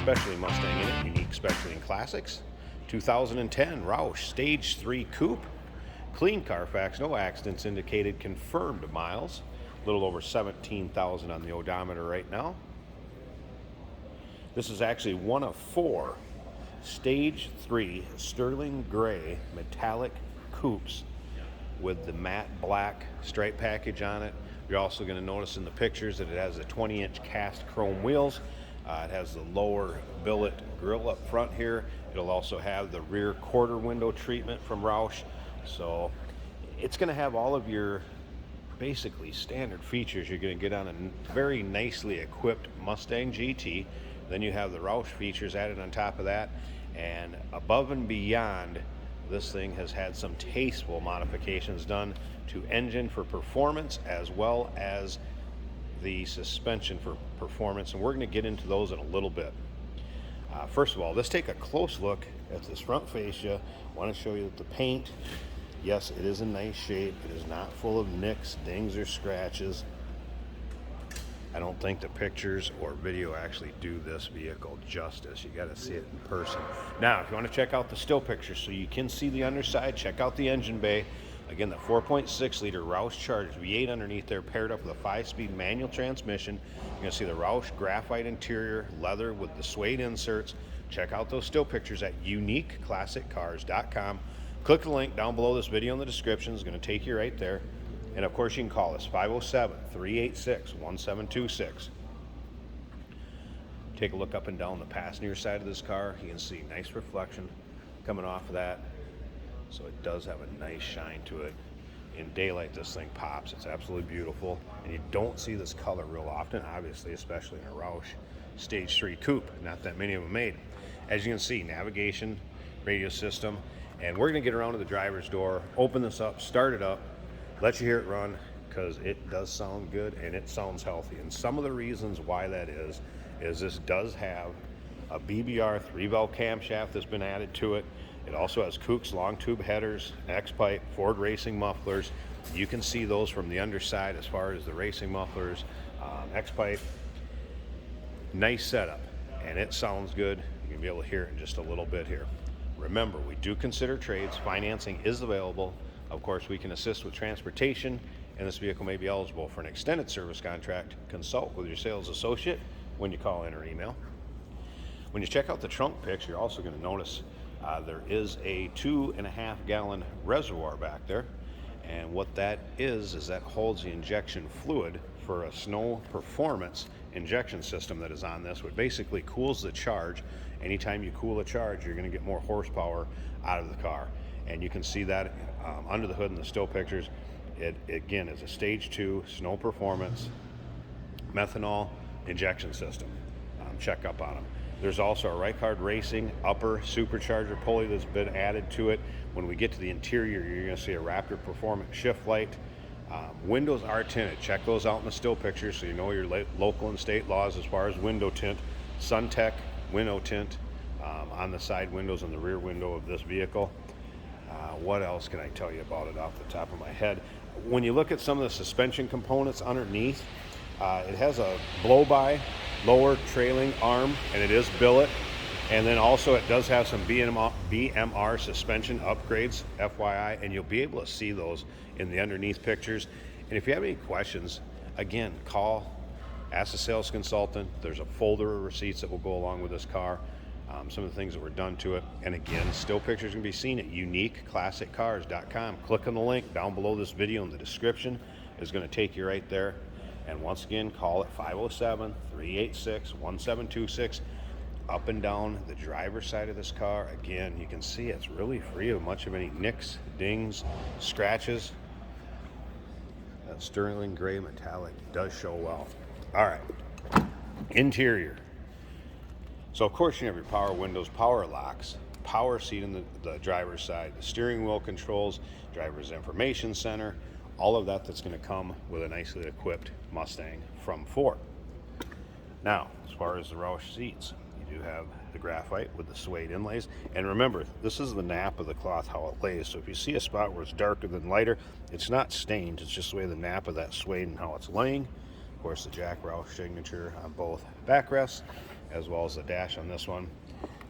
especially Mustang in it, unique, especially in classics. 2010 Roush Stage 3 Coupe. Clean Carfax, no accidents indicated, confirmed miles. A little over 17,000 on the odometer right now. This is actually one of 4 Stage 3 sterling gray metallic coupes with the matte black stripe package on it. You're also going to notice in the pictures that it has the 20-inch cast chrome wheels. It has the lower billet grille up front here. It'll also have the rear quarter window treatment from Roush. So it's going to have all of your basically standard features you're going to get on a very nicely equipped Mustang GT. Then you have the Roush features added on top of that. And above and beyond, this thing has had some tasteful modifications done to engine for performance as well as the suspension for performance, and we're going to get into those in a little bit. First of all, let's take a close look at this front fascia. I want to show you that the paint, yes, it is in nice shape. It is not full of nicks, dings, or scratches. I don't think the pictures or video actually do this vehicle justice. You got to see it in person. Now, if you want to check out the still pictures so you can see the underside, check out the engine bay. Again, the 4.6 liter Roush Charge V8 underneath there, paired up with a 5-speed manual transmission. You're going to see the Roush graphite interior, leather with the suede inserts. Check out those still pictures at uniqueclassiccars.com. Click the link down below this video in the description. It's going to take you right there. And of course, you can call us 507-386-1726. Take a look up and down the passenger side of this car. You can see nice reflection coming off of that. So it does have a nice shine to it. In daylight, this thing pops. It's absolutely beautiful. And you don't see this color real often, obviously, especially in a Roush Stage 3 Coupe. Not that many of them made. As you can see, navigation, radio system. And we're going to get around to the driver's door, open this up, start it up, let you hear it run, because it does sound good and it sounds healthy. And some of the reasons why that is this does have a BBR 3-valve camshaft that's been added to it. It also has Coupe's long tube headers, X-pipe, Ford racing mufflers. You can see those from the underside as far as the racing mufflers, X-pipe. Nice setup, and it sounds good. You're gonna be able to hear it in just a little bit here. Remember, we do consider trades. Financing is available. Of course, we can assist with transportation, and this vehicle may be eligible for an extended service contract. Consult with your sales associate when you call in or email. When you check out the trunk pics, you're also going to notice there is a 2.5-gallon reservoir back there. And what that is that holds the injection fluid for a snow performance injection system that is on this, which basically cools the charge. Anytime you cool a charge, you're going to get more horsepower out of the car. And you can see that under the hood in the still pictures. It again is a Stage 2 snow performance methanol injection system. Check up on them. There's also a Ricard Racing upper supercharger pulley that's been added to it. When we get to the interior, you're going to see a Raptor Performance shift light. Windows are tinted. Check those out in the still pictures so you know your local and state laws as far as window tint. SunTech window tint on the side windows and the rear window of this vehicle. What else can I tell you about it off the top of my head? When you look at some of the suspension components underneath, it has a blow-by lower trailing arm, and it is billet. And then also it does have some BMR suspension upgrades, FYI, and you'll be able to see those in the underneath pictures. And if you have any questions, again, call, ask the sales consultant. There's a folder of receipts that will go along with this car. Some of the things that were done to it. And again, still pictures can be seen at uniqueclassiccars.com. Click on the link down below this video in the description. It's going to take you right there. And once again, call at 507-386-1726. Up and down the driver's side of this car, again, you can see it's really free of much of any nicks, dings, scratches. That sterling gray metallic does show well. All right, interior. So of course you have your power windows, power locks, power seat in the driver's side, the steering wheel controls, driver's information center, all of that's going to come with a nicely equipped Mustang from Ford. Now, as far as the Roush seats, you do have the graphite with the suede inlays. And remember, this is the nap of the cloth, how it lays. So if you see a spot where it's darker than lighter, it's not stained. It's just the way the nap of that suede and how it's laying. Of course, the Jack Roush signature on both backrests. as well as the dash on this one.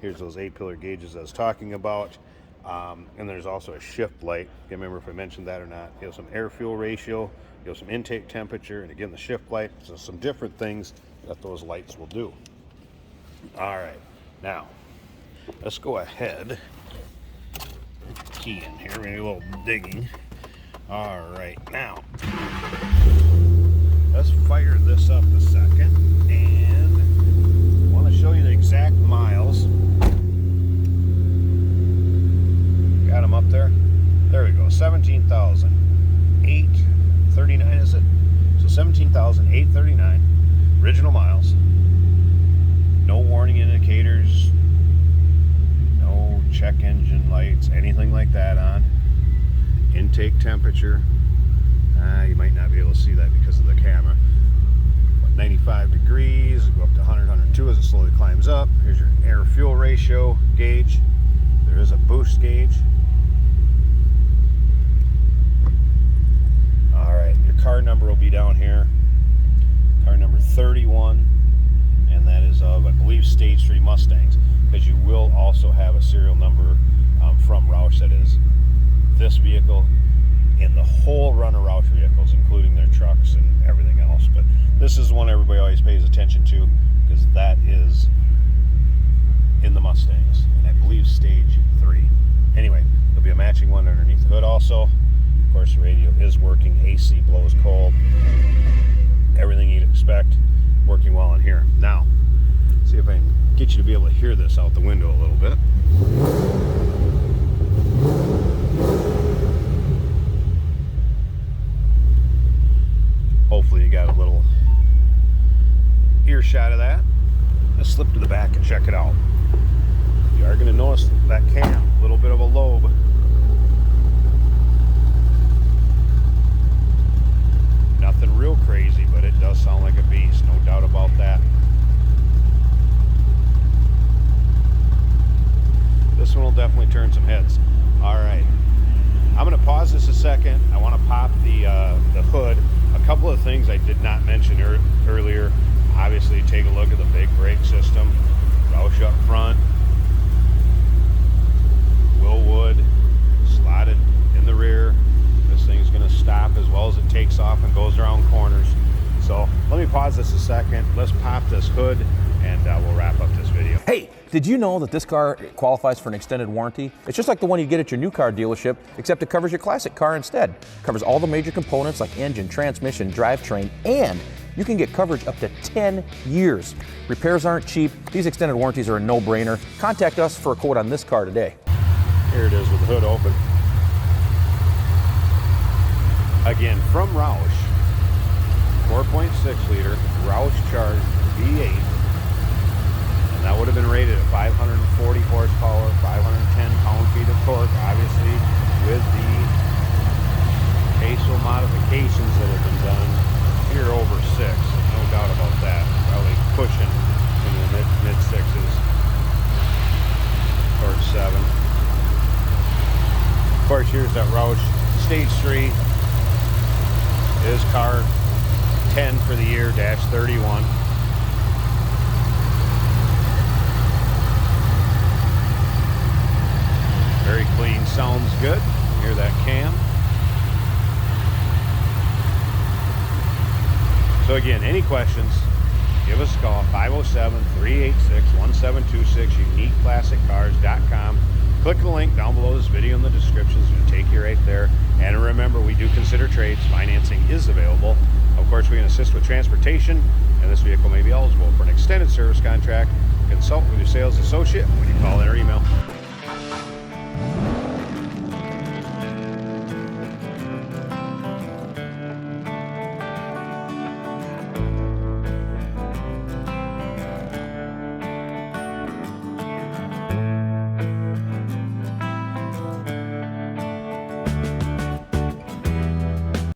Here's those 8-pillar gauges I was talking about. And there's also a shift light. Can't remember if I mentioned that or not. You have some air-fuel ratio, you have some intake temperature, and again the shift light. So some different things that those lights will do. All right, now let's go ahead. Key in here, maybe a little digging. All right, now let's fire this up a second, and I want to show you the exact miles. Got them up there. There we go. 17,839 is it? So 17,839 original miles. No warning indicators. No check engine lights. Anything like that on. Intake temperature. You might not be able to see that because of the camera. 95 degrees. Go up to 100, 102 as it slowly climbs up. Here's your air-fuel ratio gauge. There is a boost gauge. Car number will be down here, car number 31, and that is of, I believe, Stage 3 Mustangs, because you will also have a serial number from Roush that is this vehicle and the whole run of Roush vehicles, including their trucks and everything else. But this is one everybody always pays attention to, because that is in the Mustangs, and I believe Stage 3. Anyway, there'll be a matching one underneath the hood also. Of course, the radio is working. AC blows cold. Everything you'd expect working well in here. Now, see if I can get you to be able to hear this out the window a little bit. Hopefully you got a little earshot of that. Let's slip to the back and check it out. You are going to notice that cam, a little bit of a lobe. Nothing real crazy, but it does sound like a beast, no doubt about that. This one will definitely turn some heads. All right, I'm going to pause this a second. I want to pop the hood. A couple of things I did not mention earlier. Obviously, take a look at the big brake system. Roush up front. Willwood slotted in the rear. This thing's going to stop as well as it takes off and goes around corners. So let me pause this a second. Let's pop this hood and we'll wrap up this video. Hey, did you know that this car qualifies for an extended warranty? It's just like the one you get at your new car dealership, except it covers your classic car instead. It covers all the major components like engine, transmission, drivetrain, and you can get coverage up to 10 years. Repairs aren't cheap. These extended warranties are a no-brainer. Contact us for a quote on this car today. Here it is with the hood open. Again, from Roush, 4.6 liter Roush charged V8, and that would have been rated at 540 horsepower, 510 pound-feet of torque, obviously with the peso modifications that have been done here over 6, no doubt about that, probably pushing into the mid-6s, towards 7. Of course, here's that Roush Stage 3. Is car 10 for the year, -31. Very clean, sounds good. Hear that cam. So again, any questions, give us a call, 507-386-1726, uniqueclassiccars.com. Click the link down below this video in the description. It's going to take you right there. And remember, we do consider trades. Financing is available. Of course, we can assist with transportation, and this vehicle may be eligible for an extended service contract. Consult with your sales associate when you call in or email.